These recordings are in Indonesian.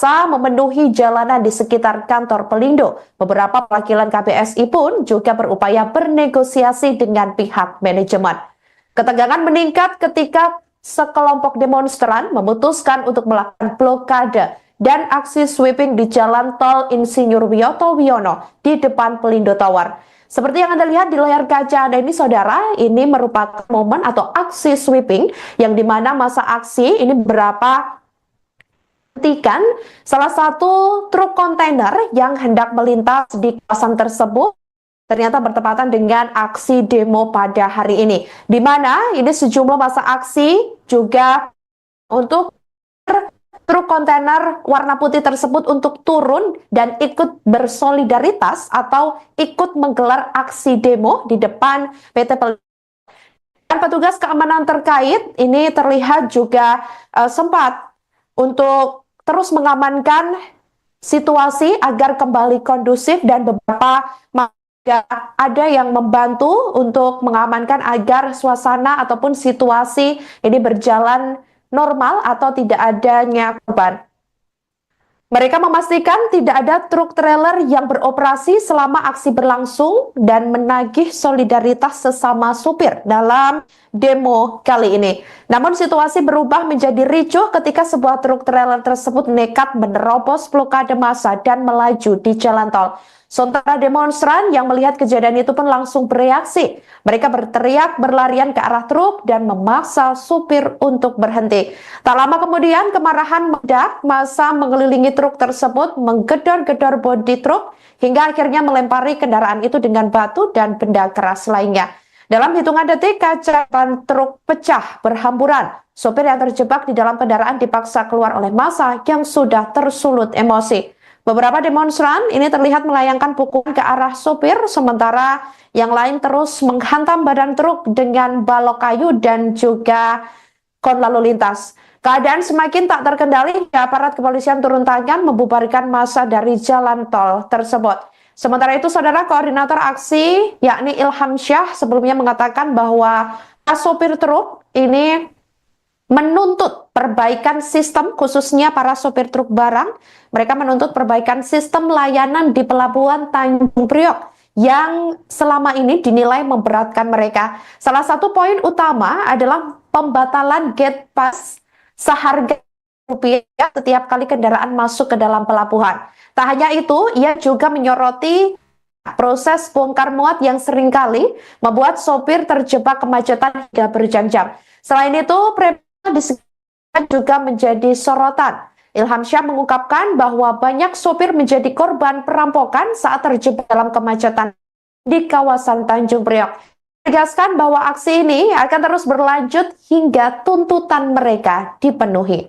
memenuhi jalanan di sekitar kantor Pelindo. Beberapa perwakilan KPSI pun juga berupaya bernegosiasi dengan pihak manajemen. Ketegangan meningkat ketika sekelompok demonstran memutuskan untuk melakukan blokade dan aksi sweeping di Jalan Tol Insinyur Wiyoto Wiono di depan Pelindo Tower. Seperti yang Anda lihat di layar kaca Anda ini, saudara, ini merupakan momen atau aksi sweeping yang dimana masa aksi ini berapa hentikan salah satu truk kontainer yang hendak melintas di kawasan tersebut ternyata bertepatan dengan aksi demo pada hari ini, di mana ini sejumlah masa aksi juga untuk truk kontainer warna putih tersebut untuk turun dan ikut bersolidaritas atau ikut menggelar aksi demo di depan PT Pelindo. Dan petugas keamanan terkait ini terlihat juga sempat untuk terus mengamankan situasi agar kembali kondusif, dan beberapa ada yang membantu untuk mengamankan agar suasana ataupun situasi ini berjalan normal atau tidak adanya korban. Mereka memastikan tidak ada truk trailer yang beroperasi selama aksi berlangsung dan menagih solidaritas sesama supir dalam demo kali ini. Namun situasi berubah menjadi ricuh ketika sebuah truk trailer tersebut nekat menerobos blokade massa dan melaju di jalan tol. Sementara demonstran yang melihat kejadian itu pun langsung bereaksi. Mereka berteriak, berlarian ke arah truk dan memaksa supir untuk berhenti. Tak lama kemudian kemarahan meledak, massa mengelilingi truk tersebut, menggedor-gedor bodi truk hingga akhirnya melempari kendaraan itu dengan batu dan benda keras lainnya. Dalam hitungan detik, kaca ban truk pecah berhamburan. Supir yang terjebak di dalam kendaraan dipaksa keluar oleh massa yang sudah tersulut emosi. Beberapa demonstran ini terlihat melayangkan pukulan ke arah supir, sementara yang lain terus menghantam badan truk dengan balok kayu dan juga kon lalu lintas. Keadaan semakin tak terkendali, aparat kepolisian turun tangan membubarkan massa dari jalan tol tersebut. Sementara itu, saudara, koordinator aksi yakni Ilham Syah sebelumnya mengatakan bahwa sopir truk ini menuntut perbaikan sistem, khususnya para sopir truk barang. Mereka menuntut perbaikan sistem layanan di Pelabuhan Tanjung Priok yang selama ini dinilai memberatkan mereka. Salah satu poin utama adalah pembatalan gate pass seharga rupiah setiap kali kendaraan masuk ke dalam pelabuhan. Tak hanya itu, ia juga menyoroti proses bongkar muat yang seringkali membuat sopir terjebak kemacetan hingga berjam-jam. Selain itu, juga menjadi sorotan. Ilham Syah mengungkapkan bahwa banyak sopir menjadi korban perampokan saat terjebak dalam kemacetan di kawasan Tanjung Priok. Tegaskan bahwa aksi ini akan terus berlanjut hingga tuntutan mereka dipenuhi.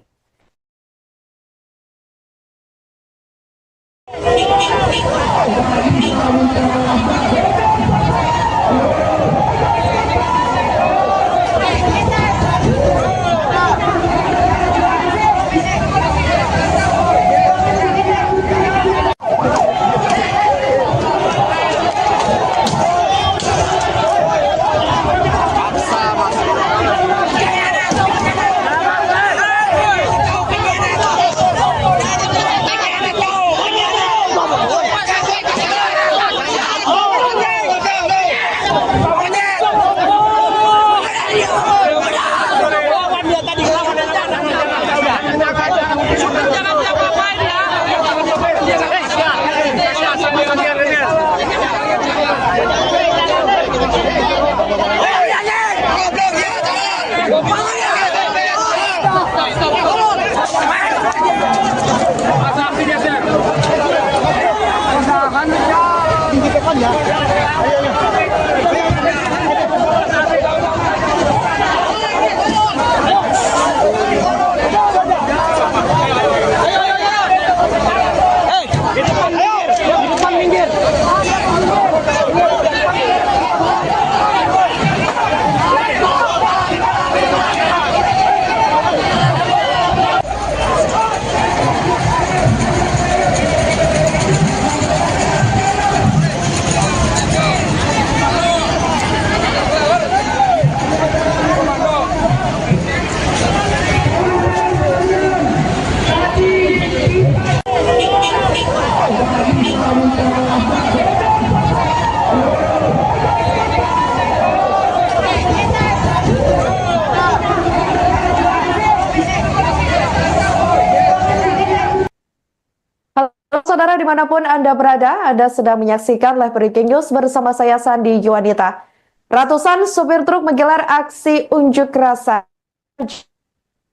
saudara dimanapun Anda berada, Anda sedang menyaksikan live breaking news bersama saya Sandi Juanita. Ratusan supir truk menggelar aksi unjuk rasa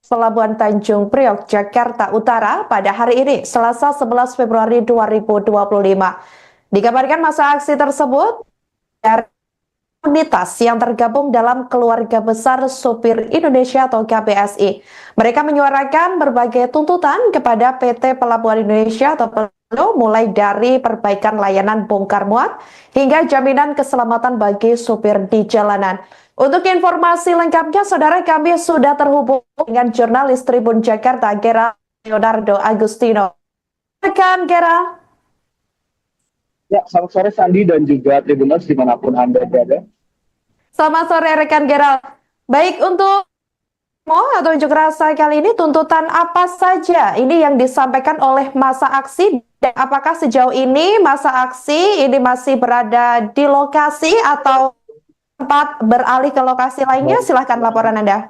Pelabuhan Tanjung Priok, Jakarta Utara pada hari ini, Selasa 11 Februari 2025. Dikabarkan masa aksi tersebut dari komunitas yang tergabung dalam Keluarga Besar Supir Indonesia atau KBSI. Mereka menyuarakan berbagai tuntutan kepada PT Pelabuhan Indonesia atau Pelindo, mulai dari perbaikan layanan bongkar muat hingga jaminan keselamatan bagi supir di jalanan. Untuk informasi lengkapnya, saudara, kami sudah terhubung dengan jurnalis Tribun Jakarta, Gerald Leonardo Agustino. Rekan Gerald. Ya, selamat sore Sandi dan juga Tribuners dimanapun Anda berada. Selamat sore rekan Gerald. Baik, untuk atau unjuk rasa kali ini tuntutan apa saja ini yang disampaikan oleh masa aksi, dan apakah sejauh ini masa aksi ini masih berada di lokasi atau tempat beralih ke lokasi lainnya? Silahkan laporan Anda.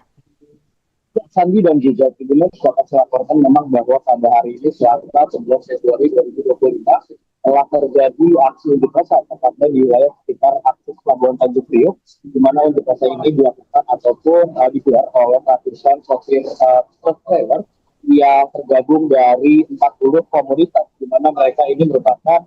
Ya, Sandi dan juga Tribuners dapat saya laporkan memang bahwa pada hari ini Selasa 11 Februari 2025 telah terjadi aksi unjuk rasa tepatnya di wilayah sekitar akses Pelabuhan Tanjung Priok, di mana unjuk rasa ini dilakukan ataupun digelar oleh ratusan sopir truk trailer yang tergabung dari 40 komunitas, di mana mereka ini merupakan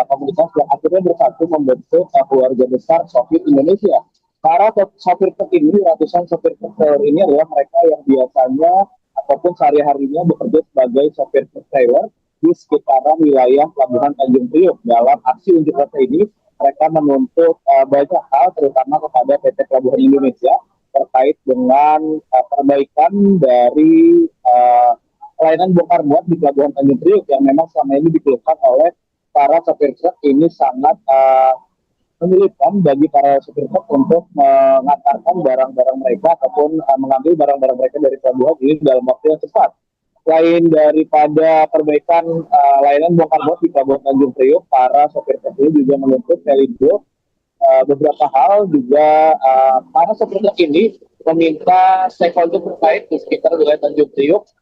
komunitas yang akhirnya bersatu membentuk Keluarga Besar Sopir Indonesia. Para sopir truk ini, ratusan sopir truk trailer ini adalah mereka yang biasanya ataupun sehari-harinya bekerja sebagai sopir truk trailer di sekitaran wilayah Pelabuhan Tanjung Priok. Dalam aksi unjuk rasa ini, mereka menuntut banyak hal, terutama kepada PT Pelabuhan Indonesia terkait dengan perbaikan dari layanan bongkar muat di Pelabuhan Tanjung Priok yang memang selama ini dikeluhkan oleh para sopir truk. Ini sangat menyulitkan bagi para supir truk untuk mengantarkan barang-barang mereka ataupun mengambil barang-barang mereka dari pelabuhan ini dalam waktu yang cepat. Selain daripada perbaikan layanan bongkar muat di Pelabuhan Tanjung Priok, para sopir truk ini juga menuntut Pelindo beberapa hal. Juga para sopir truk ini meminta stakeholder terkait di sekitar wilayah Tanjung Priok,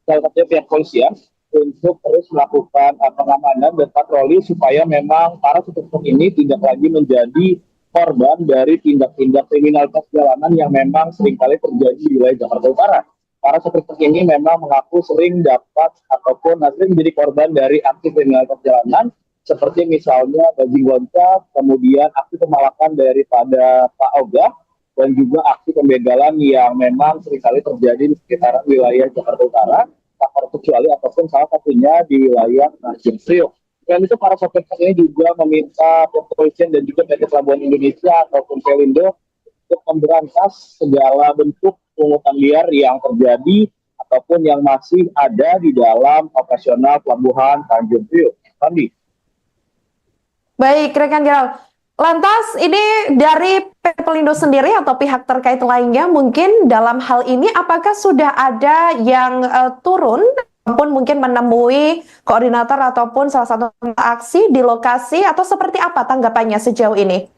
salah satunya pihak polisian, untuk terus melakukan pengamanan dan patroli supaya memang para supir truk ini tidak lagi menjadi korban dari tindak-tindak kriminalitas jalanan yang memang seringkali terjadi di wilayah Jakarta Utara. Para supir truk ini memang mengaku sering dapat ataupun sering menjadi korban dari aksi kriminalitas jalanan, seperti misalnya bajing loncat, kemudian aksi pemalakan daripada Pak Ogah, dan juga aksi pembegalan yang memang seringkali terjadi di sekitaran wilayah Jakarta Utara, tak terkecuali ataupun salah satunya di wilayah Tanjung Priok. Dan itu para sopir truk ini juga meminta kepolisian dan juga PT Pelabuhan Indonesia ataupun Pelindo untuk memberantas segala bentuk pungutan liar yang terjadi ataupun yang masih ada di dalam operasional Pelabuhan Tanjung Priok. Sandi. Baik, rekan Gerald. Lantas ini dari PT Pelindo sendiri atau pihak terkait lainnya mungkin dalam hal ini apakah sudah ada yang turun ataupun mungkin menemui koordinator ataupun salah satu aksi di lokasi, atau seperti apa tanggapannya sejauh ini?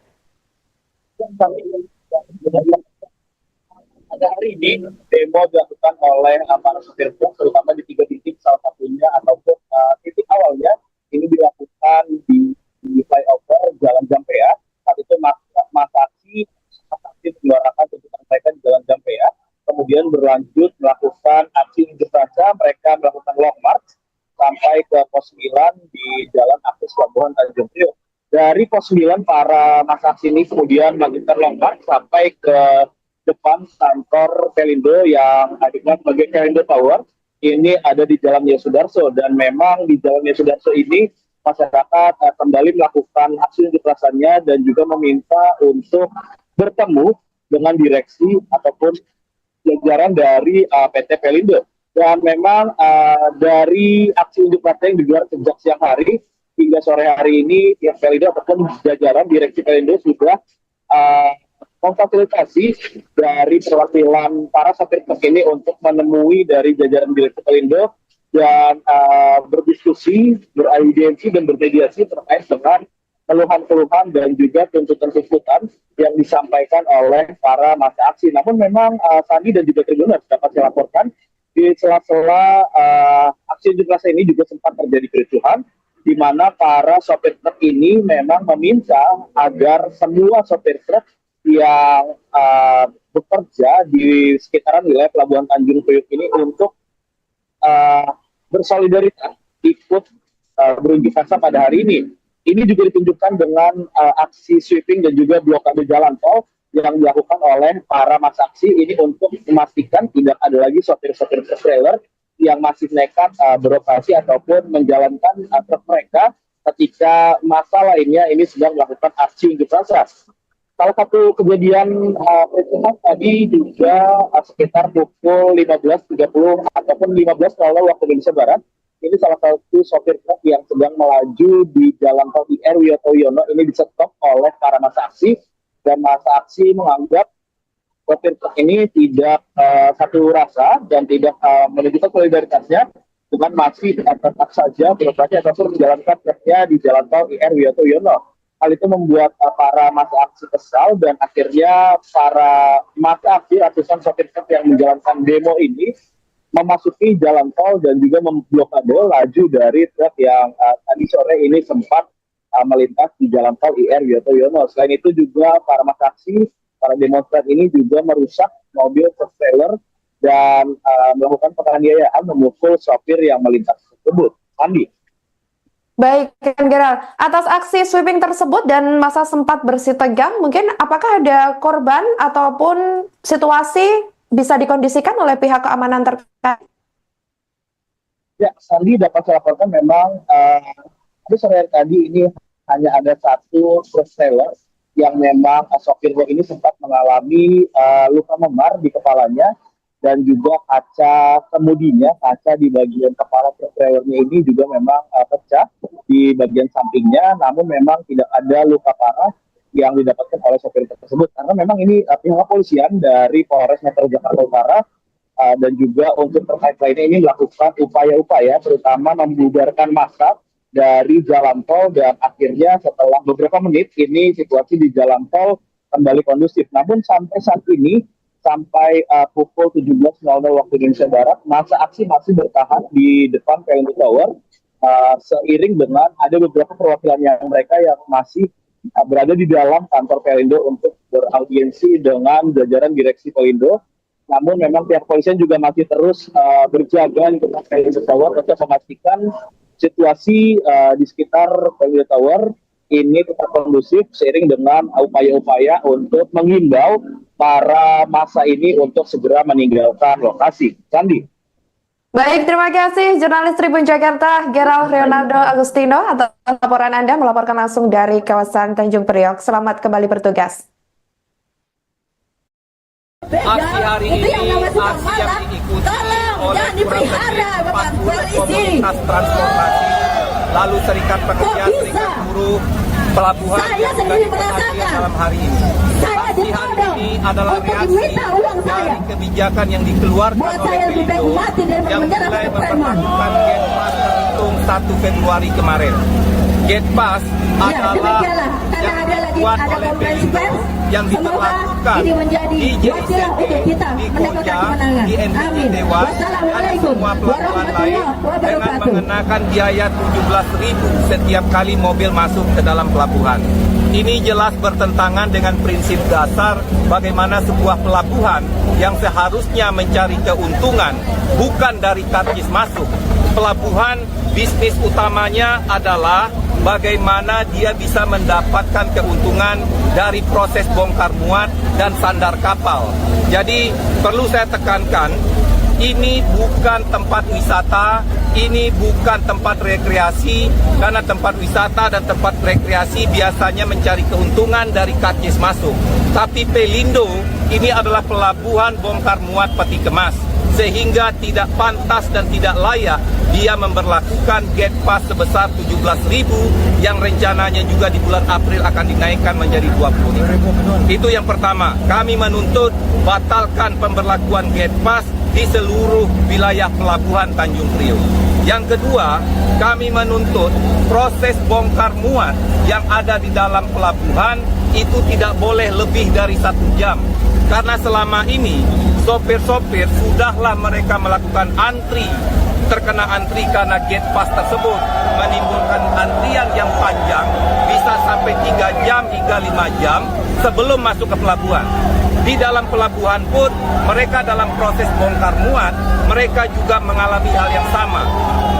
Pada hari ini demo dilakukan oleh para supir truk terutama di 3 titik, salah satunya ataupun titik awalnya ini dilakukan di flyover Jalan Jampea. Saat itu masa aksi menyuarakan tuntutan mereka di Jalan Jampea, kemudian berlanjut melakukan aksi unjuk rasa. Mereka melakukan long march sampai ke pos 9 di jalan akses Pelabuhan Tanjung Priok. Dari pos 9 para masa aksi ini kemudian melanjutkan long march sampai ke depan kantor Pelindo yang adiknya sebagai Pelindo Tower. Ini ada di Jalan Yesudarso, dan memang di Jalan Yesudarso ini masyarakat kembali melakukan aksi unjuk rasanya dan juga meminta untuk bertemu dengan direksi ataupun jajaran dari PT Pelindo. Dan memang dari aksi unjuk rasa yang digelar sejak siang hari hingga sore hari ini, pihak Pelindo ataupun jajaran direksi Pelindo sudah memfasilitasi dari perwakilan para sopir truk ini untuk menemui dari jajaran direksi Pelindo dan berdiskusi, beraudiensi dan bermediasi terkait dengan keluhan-keluhan dan juga tuntutan-tuntutan yang disampaikan oleh para masa aksi. Namun memang Sandi dan juga Tribuners dapat saya laporkan di sela-sela aksi unjuk rasa ini juga sempat terjadi kericuhan di mana para sopir truk ini memang meminta agar semua sopir truk yang bekerja di sekitaran wilayah Pelabuhan Tanjung Priok ini untuk bersolidaritas ikut berunjuk rasa pada hari ini. Ini juga ditunjukkan dengan aksi sweeping dan juga blokade jalan tol yang dilakukan oleh para massa aksi ini untuk memastikan tidak ada lagi sopir-sopir trailer yang masih nekat beroperasi ataupun menjalankan truk mereka ketika massa lainnya ini sedang melakukan aksi unjuk rasa. Salah satu kejadian tadi juga sekitar pukul 15.30 ataupun 15.00 waktu Indonesia Barat. Ini salah satu sopir truk yang sedang melaju di jalan tol IR Wiyoto Wiono ini di-stop oleh para massa aksi, dan massa aksi menganggap sopir truk ini tidak satu rasa dan tidak menunjukkan solidaritasnya dengan masih tetap saja beroperasi ataupun menjalankan truknya di jalan tol IR Wiyoto Wiono. Hal itu membuat para massa aksi kesal dan akhirnya para massa aksi ratusan sopir truk yang menjalankan demo ini memasuki jalan tol dan juga memblokade laju dari truk yang tadi sore ini sempat melintas di jalan tol IR Wiyoto Wiono. Selain itu juga para massa aksi, para demonstran ini juga merusak mobil truk trailer dan melakukan penganiayaan memukul sopir yang melintas tersebut. Andi. Baik, Geral. Atas aksi sweeping tersebut dan masa sempat bersih tegang, mungkin apakah ada korban ataupun situasi bisa dikondisikan oleh pihak keamanan terkait? Ya, Sandi dapat saya laporkan memang sore tadi ini hanya ada satu truk trailer yang memang sopirnya ini sempat mengalami luka memar di kepalanya dan juga kaca kemudinya, kaca di bagian kepala truk trailernya ini juga memang pecah di bagian sampingnya, namun memang tidak ada luka parah yang didapatkan oleh sopir tersebut, karena memang ini pihak kepolisian dari Polres Metro Jakarta Utara dan juga untuk terkait lainnya ini melakukan upaya-upaya terutama membubarkan massa dari jalan tol, dan akhirnya setelah beberapa menit ini situasi di jalan tol kembali kondusif. Namun sampai saat ini, sampai pukul 17.00 waktu Indonesia Barat, massa aksi masih bertahan di depan Pelindo Tower seiring dengan ada beberapa perwakilan yang mereka yang masih berada di dalam kantor Pelindo untuk beraudiensi dengan jajaran direksi Pelindo. Namun memang pihak kepolisian juga masih terus berjaga di depan Pelindo Tower untuk memastikan situasi di sekitar Pelindo Tower ini tetap kondusif seiring dengan upaya-upaya untuk mengimbau para massa ini untuk segera meninggalkan lokasi. Sandi. Baik, terima kasih jurnalis Tribun Jakarta, Geral Leonardo Agustino, atas laporan Anda melaporkan langsung dari kawasan Tanjung Priok. Selamat kembali bertugas. Aksi hari ini aksi yang diikuti oleh kurang lebih 40 komunitas transportasi, lalu serikat pekerja, serikat buruh, pelabuhan yang juga diperingati dalam hari ini. Aksi hari ini adalah reaksi dari kebijakan yang dikeluarkan oleh Pelindo yang mulai memperlakukan Gate Pass terhitung 1 Februari kemarin. Gate Pass adalah yang dibuat oleh Pelindo yang diberlakukan di JCT, di Koja, di NTT Dewas, dan di semua pelabuhan lain dengan mengenakan biaya 17.000 setiap kali mobil masuk ke dalam pelabuhan. Ini jelas bertentangan dengan prinsip dasar bagaimana sebuah pelabuhan yang seharusnya mencari keuntungan bukan dari karcis masuk. Pelabuhan bisnis utamanya adalah bagaimana dia bisa mendapatkan keuntungan dari proses bongkar muat dan sandar kapal. Jadi perlu saya tekankan, ini bukan tempat wisata, ini bukan tempat rekreasi, karena tempat wisata dan tempat rekreasi biasanya mencari keuntungan dari karcis masuk. Tapi Pelindo ini adalah pelabuhan bongkar muat peti kemas, sehingga tidak pantas dan tidak layak dia memberlakukan Gate Pass sebesar 17.000 yang rencananya juga di bulan April akan dinaikkan menjadi 20.000. Itu yang pertama, kami menuntut batalkan pemberlakuan Gate Pass di seluruh wilayah pelabuhan Tanjung Priok. Yang kedua, kami menuntut proses bongkar muat yang ada di dalam pelabuhan itu tidak boleh lebih dari 1 jam. Karena selama ini sopir-sopir sudahlah mereka melakukan antri terkena antri karena gate pass tersebut menimbulkan antrian yang panjang, bisa sampai 3 jam hingga 5 jam sebelum masuk ke pelabuhan. Di dalam pelabuhan pun mereka dalam proses bongkar muat, mereka juga mengalami hal yang sama.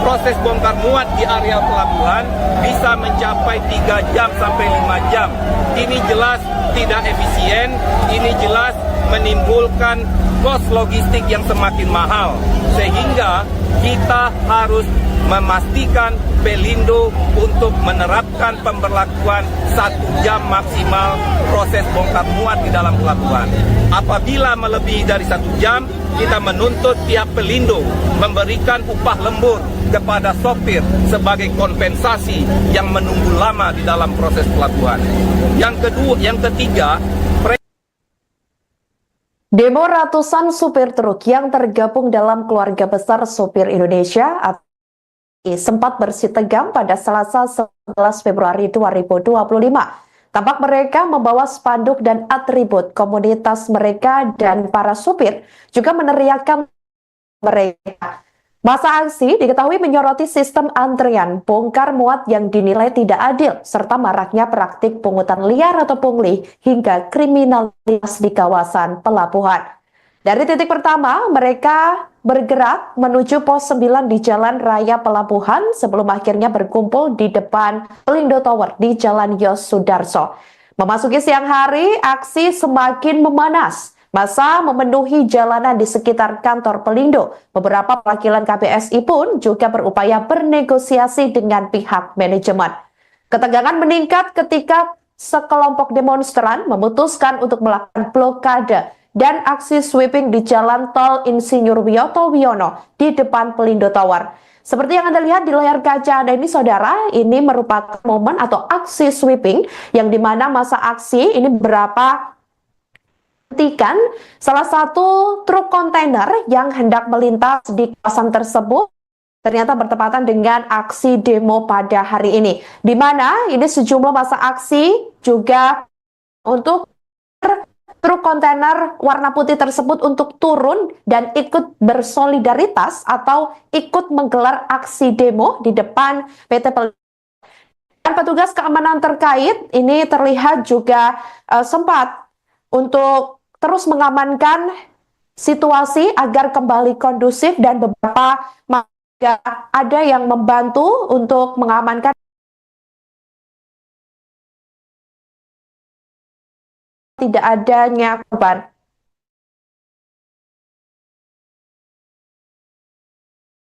Proses bongkar muat di area pelabuhan bisa mencapai 3 jam sampai 5 jam. Ini jelas tidak efisien, ini jelas menimbulkan kos logistik yang semakin mahal. Sehingga kita harus memastikan Pelindo untuk menerapkan pemberlakuan 1 jam maksimal proses bongkar muat di dalam pelabuhan. Apabila melebihi dari 1 jam, kita menuntut pihak Pelindo memberikan upah lembur kepada sopir sebagai kompensasi yang menunggu lama di dalam proses pelabuhan. Yang ketiga, demo ratusan supir truk yang tergabung dalam Keluarga Besar Supir Indonesia sempat bersih tegang pada Selasa 11 Februari 2025. Tampak mereka membawa spanduk dan atribut komunitas mereka dan para supir juga meneriakkan mereka. Masa aksi diketahui menyoroti sistem antrian bongkar muat yang dinilai tidak adil, serta maraknya praktik pungutan liar atau pungli hingga kriminalitas di kawasan pelabuhan. Dari titik pertama, mereka bergerak menuju pos 9 di Jalan Raya Pelabuhan sebelum akhirnya berkumpul di depan Pelindo Tower di Jalan Yos Sudarso. Memasuki siang hari, aksi semakin memanas. Massa memenuhi jalanan di sekitar kantor Pelindo. Beberapa perwakilan KPSI pun juga berupaya bernegosiasi dengan pihak manajemen. Ketegangan meningkat ketika sekelompok demonstran memutuskan untuk melakukan blokade dan aksi sweeping di Jalan Tol Insinyur Wiyoto Wiono di depan Pelindo Tower. Seperti yang Anda lihat di layar kaca Anda ini, saudara, ini merupakan momen atau aksi sweeping yang dimana masa aksi ini berapa hentikan salah satu truk kontainer yang hendak melintas di kawasan tersebut ternyata bertepatan dengan aksi demo pada hari ini, di mana ini sejumlah masa aksi juga untuk truk kontainer warna putih tersebut untuk turun dan ikut bersolidaritas atau ikut menggelar aksi demo di depan PT Pelindo. Dan petugas keamanan terkait ini terlihat juga sempat untuk terus mengamankan situasi agar kembali kondusif, dan beberapa ada yang membantu untuk mengamankan tidak adanya korban.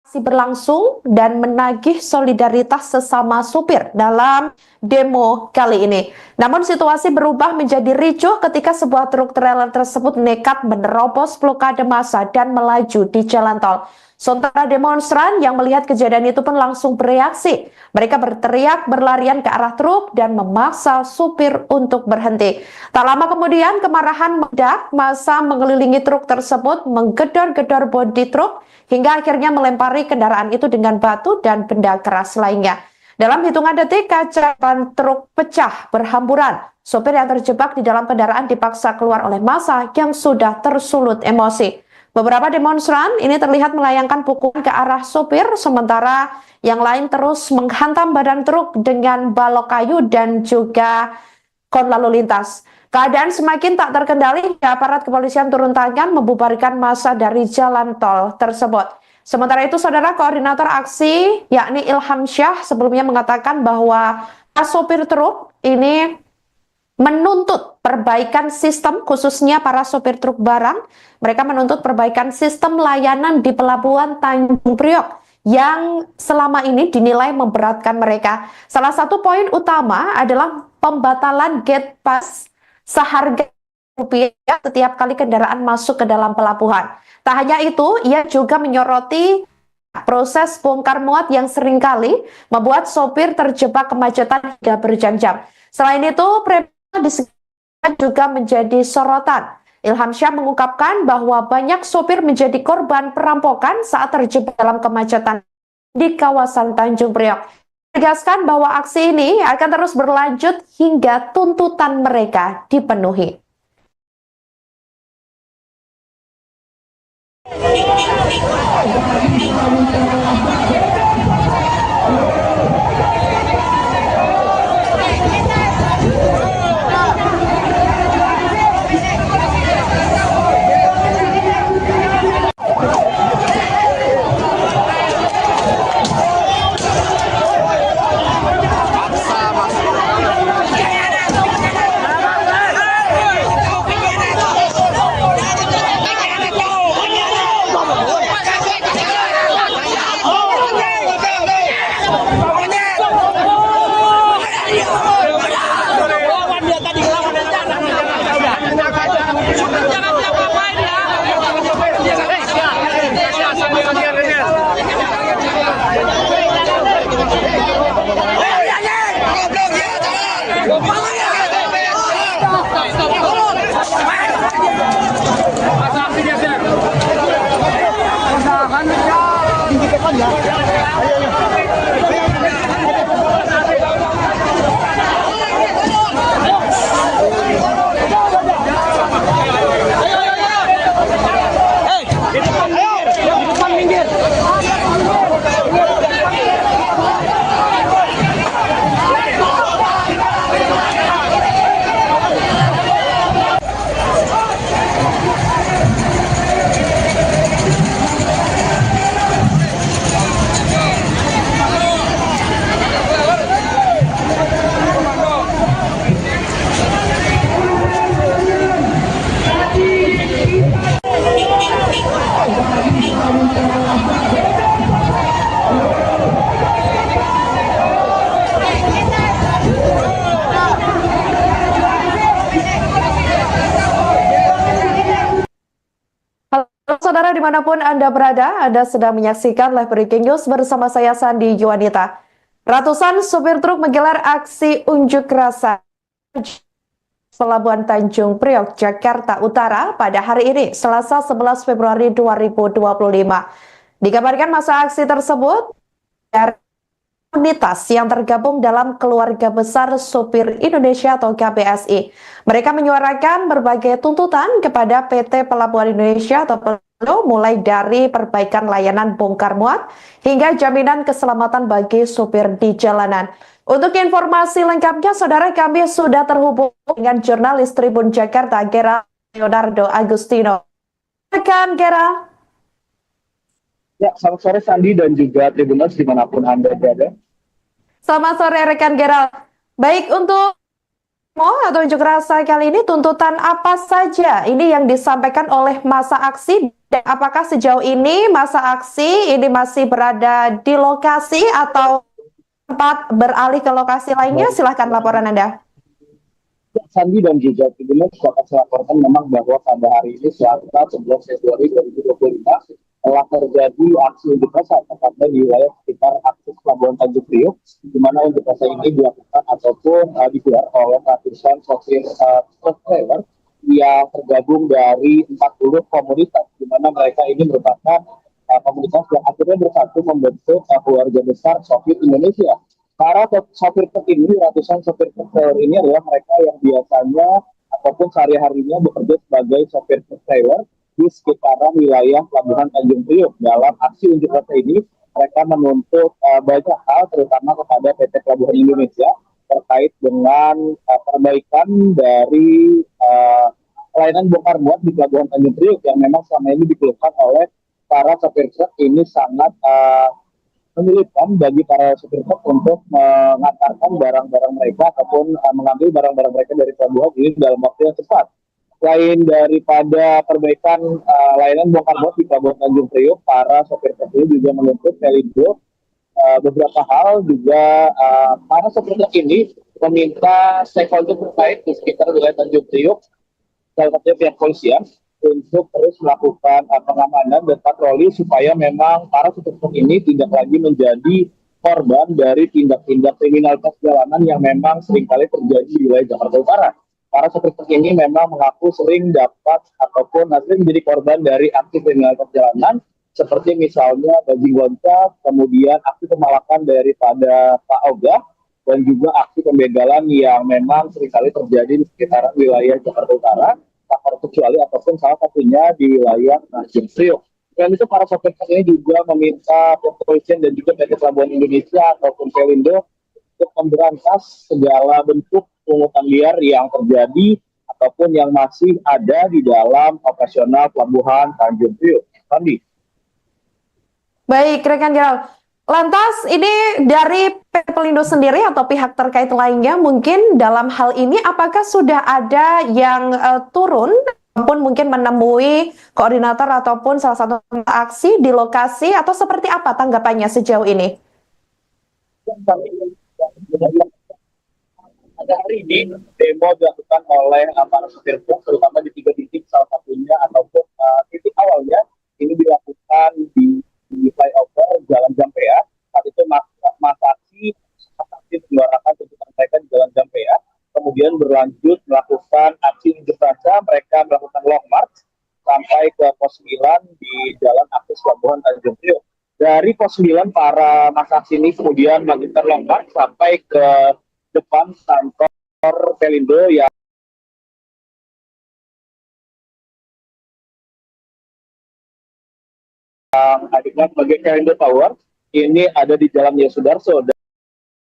Masih berlangsung dan menagih solidaritas sesama supir dalam demo kali ini. Namun situasi berubah menjadi ricuh ketika sebuah truk trailer tersebut nekat menerobos blokade massa dan melaju di jalan tol. Sementara demonstran yang melihat kejadian itu pun langsung bereaksi. Mereka berteriak berlarian ke arah truk dan memaksa supir untuk berhenti. Tak lama kemudian kemarahan meledak, massa mengelilingi truk tersebut, menggedor-gedor bodi truk, hingga akhirnya melempari kendaraan itu dengan batu dan benda keras lainnya. Dalam hitungan detik, kaca ban truk pecah berhamburan. Sopir yang terjebak di dalam kendaraan dipaksa keluar oleh massa yang sudah tersulut emosi. Beberapa demonstran ini terlihat melayangkan pukulan ke arah sopir, sementara yang lain terus menghantam badan truk dengan balok kayu dan juga kon lalu lintas. Keadaan semakin tak terkendali hingga aparat kepolisian turun tangan membubarkan massa dari jalan tol tersebut. Sementara itu, saudara, koordinator aksi yakni Ilham Syah sebelumnya mengatakan bahwa sopir truk ini menuntut perbaikan sistem, khususnya para sopir truk barang. Mereka menuntut perbaikan sistem layanan di Pelabuhan Tanjung Priok yang selama ini dinilai memberatkan mereka. Salah satu poin utama adalah pembatalan gate pass seharga Rp1 setiap kali kendaraan masuk ke dalam pelabuhan. Tak hanya itu, ia juga menyoroti proses bongkar muat yang seringkali membuat sopir terjebak kemacetan hingga berjam-jam. Selain itu, juga menjadi sorotan. Ilham Syah mengungkapkan bahwa banyak sopir menjadi korban perampokan saat terjebak dalam kemacetan di kawasan Tanjung Priok. Tegaskan bahwa aksi ini akan terus berlanjut hingga tuntutan mereka dipenuhi. Halo saudara dimanapun Anda berada, Anda sedang menyaksikan live breaking news bersama saya Sandi Juanita. Ratusan supir truk menggelar aksi unjuk rasa Pelabuhan Tanjung Priok, Jakarta Utara pada hari ini, Selasa 11 Februari 2025. Dikabarkan masa aksi tersebut dari komunitas yang tergabung dalam Keluarga Besar Supir Indonesia atau KBSI. Mereka menyuarakan berbagai tuntutan kepada PT Pelabuhan Indonesia atau Pelindo, mulai dari perbaikan layanan bongkar muat hingga jaminan keselamatan bagi supir di jalanan. Untuk informasi lengkapnya, saudara, kami sudah terhubung dengan jurnalis Tribun Jakarta, Gera Leonardo Agustino. Rekan Gera. Ya, selamat sore Sandi dan juga Tribuners dimanapun Anda berada. Selamat sore rekan Gera. Baik, untuk atau unjuk rasa kali ini tuntutan apa saja ini yang disampaikan oleh masa aksi, dan apakah sejauh ini masa aksi ini masih berada di lokasi atau tempat beralih ke lokasi lainnya? Silahkan laporan Anda. Ya, Sandi dan juga Tribuners dapat saya laporkan memang bahwa pada hari ini Selasa 11 Februari 2025 telah terjadi aksi unjuk rasa tepatnya di wilayah sekitar akses Pelabuhan Tanjung Priok, di mana unjuk rasa ini dilakukan ataupun digelar oleh ratusan sopir truk trailer yang tergabung dari 40 komunitas, di mana mereka ini merupakan komunitas yang akhirnya bersatu membentuk Keluarga Besar Sopir Indonesia. Para sopir truk ini, ratusan sopir truk trailer ini adalah mereka yang biasanya ataupun sehari-harinya bekerja sebagai sopir truk trailer di sekitaran wilayah Pelabuhan Tanjung Priok. Dalam aksi unjuk rasa ini, mereka menuntut banyak hal, terutama kepada PT Pelabuhan Indonesia terkait dengan perbaikan dari pelayanan bongkar muat di Pelabuhan Tanjung Priok yang memang selama ini dikeluhkan oleh para sopir truk. Ini sangat menyulitkan bagi para supir truk untuk mengantarkan barang-barang mereka ataupun mengambil barang-barang mereka dari pelabuhan ini dalam waktu yang cepat. Selain daripada perbaikan layanan bongkar muat di Pelabuhan Tanjung Priok, para sopir truk ini juga menuntut Pelindo beberapa hal. Juga para sopir truk ini meminta stakeholder terkait di sekitar wilayah Tanjung Priok, salah satunya pihak polisian, untuk terus melakukan pengamanan dan patroli supaya memang para supir truk ini tidak lagi menjadi korban dari tindak-tindak kriminalitas jalanan yang memang seringkali terjadi di wilayah Jakarta Utara. Para supir truk ini memang mengaku sering dapat ataupun sering menjadi korban dari aksi kriminalitas jalanan, seperti misalnya bajing loncat, kemudian aksi pemalakan daripada Pak Ogah, dan juga aksi pembegalan yang memang seringkali terjadi di sekitaran wilayah Jakarta Utara, tak terkecuali ataupun salah satunya di wilayah Tanjung Priok. Dan itu para sopir truk ini juga meminta kepolisian dan juga PT Pelabuhan Indonesia ataupun Pelindo untuk memberantas segala bentuk pungutan liar yang terjadi ataupun yang masih ada di dalam operasional Pelabuhan Tanjung Priok. Sandi. Baik, rekan Jeral. Lantas, ini dari PT Pelindo sendiri atau pihak terkait lainnya, mungkin dalam hal ini apakah sudah ada yang turun ataupun mungkin menemui koordinator ataupun salah satu aksi di lokasi, atau seperti apa tanggapannya sejauh ini? Pada hari ini demo dilakukan oleh para sopir truk terutama di 3 titik, salah satunya ataupun titik awalnya ini dilakukan di flyover Jalan Jampea. Saat itu masa aksi menyuarakan tuntutan mereka di Jalan Jampea, kemudian berlanjut melakukan aksi unjuk rasa. Mereka melakukan long march sampai ke pos 9 di Jalan Akses Pelabuhan Tanjung Priok. Dari pos 9 para masa aksi ini kemudian melanjutkan long march sampai ke depan kantor Pelindo yang adiknya sebagai Pelindo Tower. Ini ada di Jalan Yosudarso,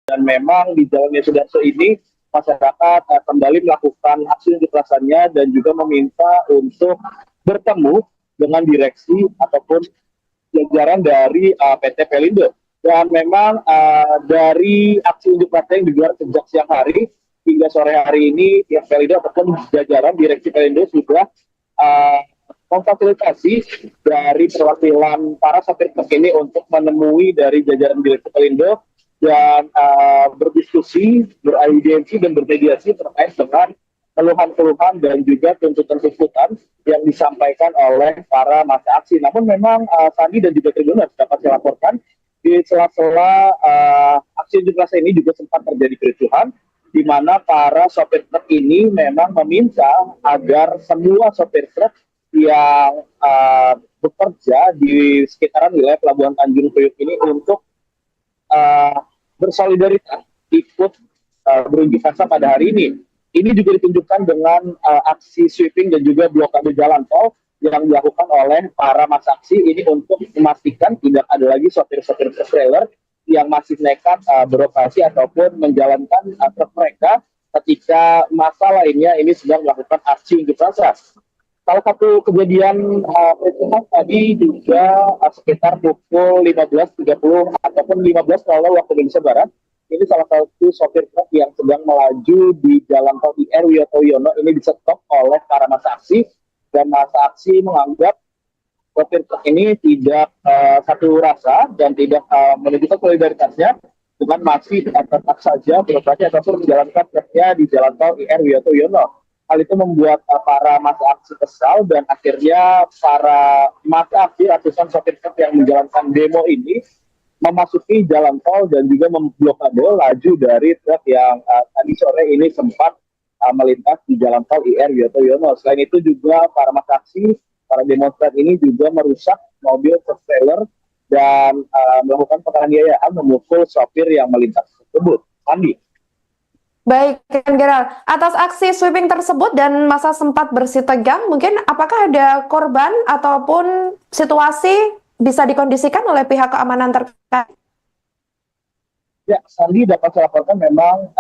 dan memang di Jalan Yosudarso ini masyarakat kembali melakukan aksi unjuk rasanya dan juga meminta untuk bertemu dengan direksi ataupun jajaran dari PT Pelindo. Dan memang dari aksi unjuk rasa yang digelar sejak siang hari hingga sore hari ini, pihak Pelindo ataupun jajaran direksi Pelindo sudah memfasilitasi dari perwakilan para sopir truk ini untuk menemui dari jajaran direksi Pelindo dan berdiskusi, beraudiensi dan bermediasi terkait dengan keluhan-keluhan dan juga tuntutan-tuntutan yang disampaikan oleh para masa aksi. Namun memang Sandi dan juga Tribuners dapat saya laporkan di sela-sela aksi unjuk rasa ini juga sempat terjadi kericuhan, di mana para sopir truk ini memang meminta agar semua sopir truk yang bekerja di sekitaran wilayah Pelabuhan Tanjung Priok ini untuk bersolidaritas ikut berunjuk rasa pada hari ini. Ini juga ditunjukkan dengan aksi sweeping dan juga blokade jalan tol yang dilakukan oleh para masa aksi ini untuk memastikan tidak ada lagi sopir-sopir trailer yang masih nekat beroperasi ataupun menjalankan truk mereka ketika masa lainnya ini sedang melakukan aksi unjuk rasa. Salah satu kejadian kericuhan tadi juga sekitar pukul 15.30 ataupun 15 waktu Indonesia Barat. Ini salah satu sopir truk yang sedang melaju di Jalan Tol IR Wiyoto Wiono ini disetop oleh para masa aksi, dan masa aksi menganggap sopir truk ini tidak satu rasa dan tidak menunjukkan solidaritasnya dengan masih tetap saja beroperasi ataupun menjalankan truknya di Jalan Tol IR Wiyoto Wiono. Hal itu membuat para masa aksi kesal, dan akhirnya para masa aksi ratusan sopir truk yang menjalankan demo ini memasuki jalan tol dan juga memblokade laju dari truk yang tadi sore ini sempat melintas di jalan tol IR Wiyoto Wiono. Selain itu juga para masa aksi, para demonstran ini juga merusak mobil truk trailer dan melakukan penganiayaan memukul sopir yang melintas tersebut. Andi. Baik, Kang Geral. Atas aksi sweeping tersebut dan masa sempat bersih tegang, mungkin apakah ada korban ataupun situasi bisa dikondisikan oleh pihak keamanan terkait? Ya, Sandi dapat saya laporkan memang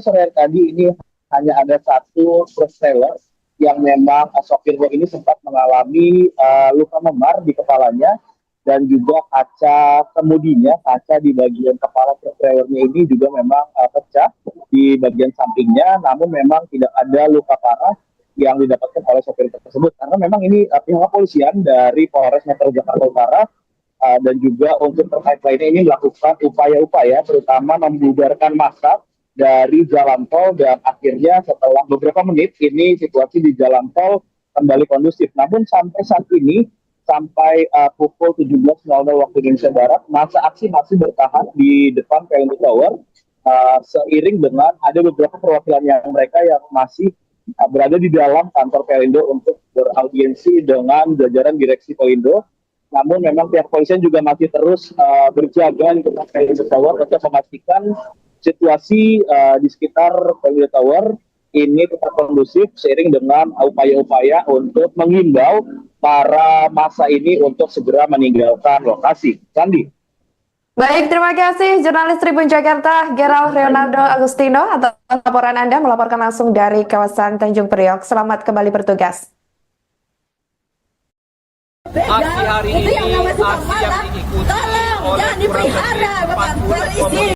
sore tadi ini hanya ada satu truk trailer yang memang sopirnya ini sempat mengalami luka memar di kepalanya, dan juga kaca kemudinya, kaca di bagian kepala truk trailernya ini juga memang pecah di bagian sampingnya, namun memang tidak ada luka parah yang didapatkan oleh sopir tersebut, karena memang ini pihak kepolisian dari Polres Metro Jakarta Utara dan juga unsur terkait lainnya ini melakukan upaya-upaya terutama membubarkan massa dari jalan tol, dan akhirnya setelah beberapa menit ini situasi di jalan tol kembali kondusif. Namun sampai saat ini, sampai pukul 17.00 waktu Indonesia Barat, masa aksi masih bertahan di depan Pelindo Tower, seiring dengan ada beberapa perwakilan yang mereka yang masih berada di dalam kantor Pelindo untuk beraudiensi dengan jajaran direksi Pelindo. Namun memang pihak kepolisian juga masih terus berjaga di depan Pelindo Tower untuk memastikan situasi di sekitar Pelindo Tower ini tetap kondusif, seiring dengan upaya-upaya untuk mengimbau para massa ini untuk segera meninggalkan lokasi. Sandi. Baik, terima kasih jurnalis Tribun Jakarta, Gerald Leonardo Agustino, atas laporan Anda melaporkan langsung dari kawasan Tanjung Priok. Selamat kembali bertugas. Aksi hari ini aksi yang diikuti oleh kurang lebih 40 komunitas